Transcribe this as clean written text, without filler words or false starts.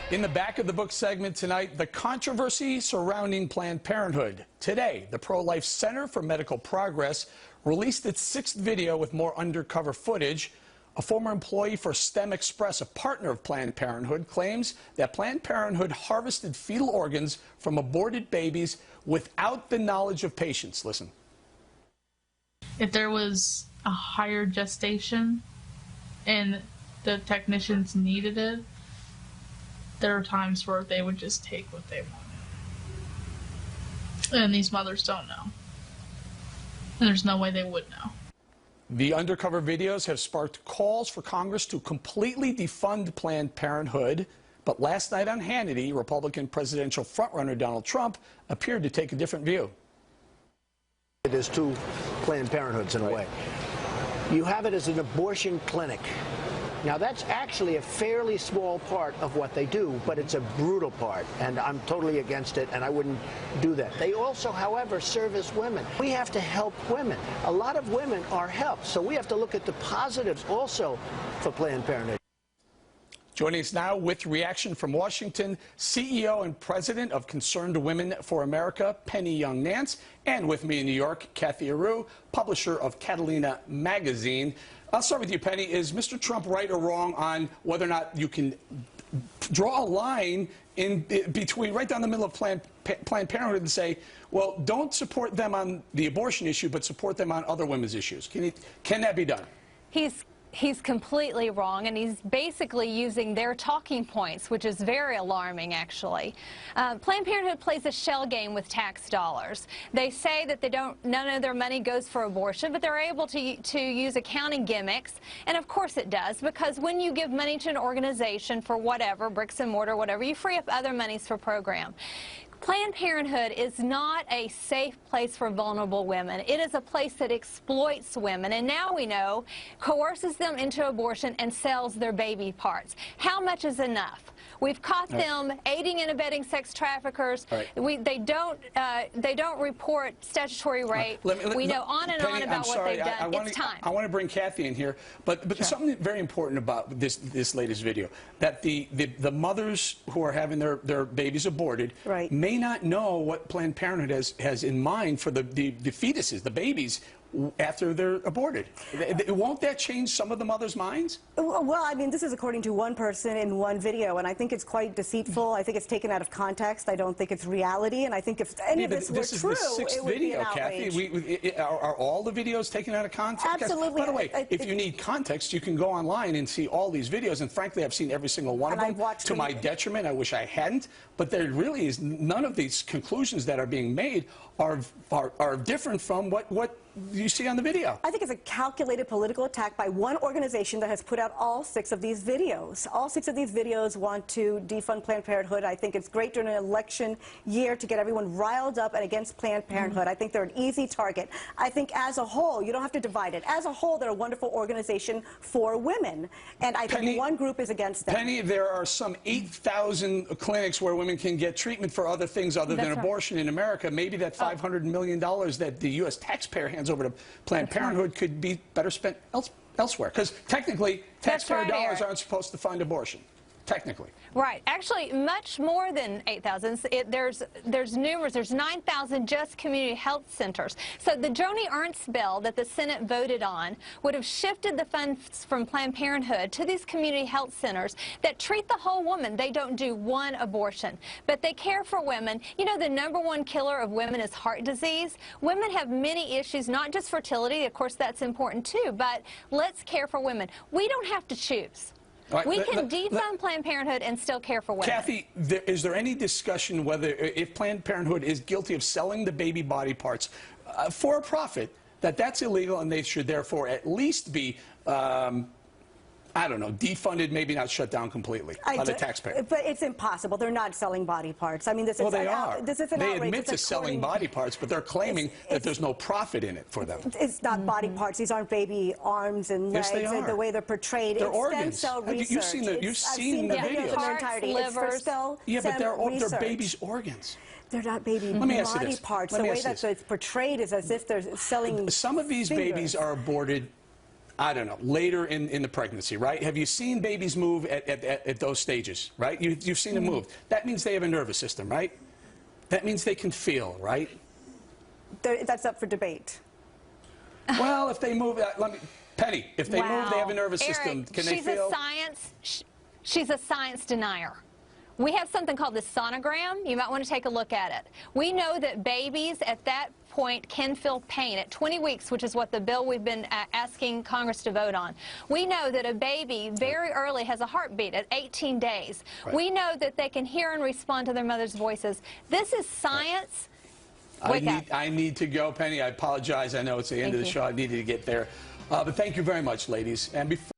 In the back of the book segment tonight, the controversy surrounding Planned Parenthood. Today, the Pro-Life Center for Medical Progress released its 6th video with more undercover footage. A former employee for STEM Express, a partner of Planned Parenthood, claims that Planned Parenthood harvested fetal organs from aborted babies without the knowledge of patients. Listen. If there was a higher gestation and the technicians needed it, there are times where they would just take what they wanted. And these mothers don't know. And there's no way they would know. The undercover videos have sparked calls for Congress to completely defund Planned Parenthood. But last night on Hannity, Republican presidential frontrunner Donald Trump appeared to take a different view. There's two Planned Parenthoods in a way. You have it as an abortion clinic. Now, that's actually a fairly small part of what they do, but it's a brutal part, and I'm totally against it, and I wouldn't do that. They also, however, service women. We have to help women. A lot of women are helped, so we have to look at the positives also for Planned Parenthood. Joining us now with reaction from Washington, CEO and President of Concerned Women for America, Penny Young-Nance, and with me in New York, Kathy Aru, publisher of Catalina Magazine. I'll start with you, Penny. Is Mr. Trump right or wrong on whether or not you can draw a line in between, right down the middle of Planned Parenthood and say, well, don't support them on the abortion issue, but support them on other women's issues? Can that be done? He's completely wrong, and he's basically using their talking points, which is very alarming, actually. Planned Parenthood plays a shell game with tax dollars. They say that none of their money goes for abortion, but they're able to use accounting gimmicks, and of course it does, because when you give money to an organization for whatever, bricks and mortar, whatever, you free up other monies for program. Planned Parenthood is not a safe place for vulnerable women. It is a place that exploits women, and now we know coerces them into abortion and sells their baby parts. How much is enough? We've caught them aiding and abetting sex traffickers. They don't report statutory rape. We know on and on about what they've done. It's time. I want to bring Kathy in here, but sure. Something very important about this latest video, that the mothers who are having their babies aborted may not know what Planned Parenthood has in mind for the fetuses, the babies, after they're aborted. Won't that change some of the mothers' minds? Well, I mean, this is according to one person in one video, and I think it's quite deceitful. I think it's taken out of context. I don't think it's reality, and I think if any of this were true, it would be an outrage. Kathy, are all the videos taken out of context? Absolutely. By the way, if you need context, you can go online and see all these videos, and frankly, I've seen every single one of them. To my detriment, I wish I hadn't, but there really is none of these conclusions that are being made are different from what you see on the video. I think it's a calculated political attack by one organization that has put out all 6 of these videos. All 6 of these videos want to defund Planned Parenthood. I think it's great during an election year to get everyone riled up and against Planned Parenthood. I think they're an easy target. I think as a whole, you don't have to divide it. As a whole, they're a wonderful organization for women. And I think one group is against them. Penny, there are some 8,000 clinics where women can get treatment for other things other than abortion in America. Maybe that $500 million that the U.S. taxpayer hands over to Planned Parenthood could be better spent elsewhere. Because technically, taxpayer dollars aren't supposed to fund abortion. Technically. Right. Actually, much more than 8,000. There's numerous. There's 9,000 just community health centers. So the Joni Ernst bill that the Senate voted on would have shifted the funds from Planned Parenthood to these community health centers that treat the whole woman. They don't do one abortion, but they care for women. You know, the #1 killer of women is heart disease. Women have many issues, not just fertility. Of course, that's important too, but let's care for women. We don't have to choose. We can defund Planned Parenthood and still care for women. Kathy, is there any discussion whether, if Planned Parenthood is guilty of selling the baby body parts for a profit, that's illegal and they should therefore at least be, I don't know, defunded, maybe not shut down completely by the taxpayer? But it's impossible. They're not selling body parts. I mean, this is they are. This is an They outrage. admit to selling body parts, but they're claiming that there's no profit in it for them. It's not body parts. These aren't baby arms and legs. Yes, they are. And the way they're portrayed. They're it's organs. Stem cell research. You've seen the videos. Hearts, livers. Yeah, but they're babies' organs. They're not baby body parts. The way that it's portrayed is as if they're selling Some of these babies are aborted I don't know, later in the pregnancy, right? Have you seen babies move at those stages, right? You've seen them move. That means they have a nervous system, right? That means they can feel, right? That's up for debate. Well, if they move, Penny, if they move, they have a nervous Eric, system. Can they feel? She's a science denier. We have something called the sonogram. You might want to take a look at it. We know that babies at that point can feel pain at 20 weeks, which is what the bill we've been asking Congress to vote on. We know that a baby very early has a heartbeat at 18 days. Right. We know that they can hear and respond to their mother's voices. This is science. Right. I need to go, Penny. I apologize. I know it's the end of the show. I needed to get there. But thank you very much, ladies. And before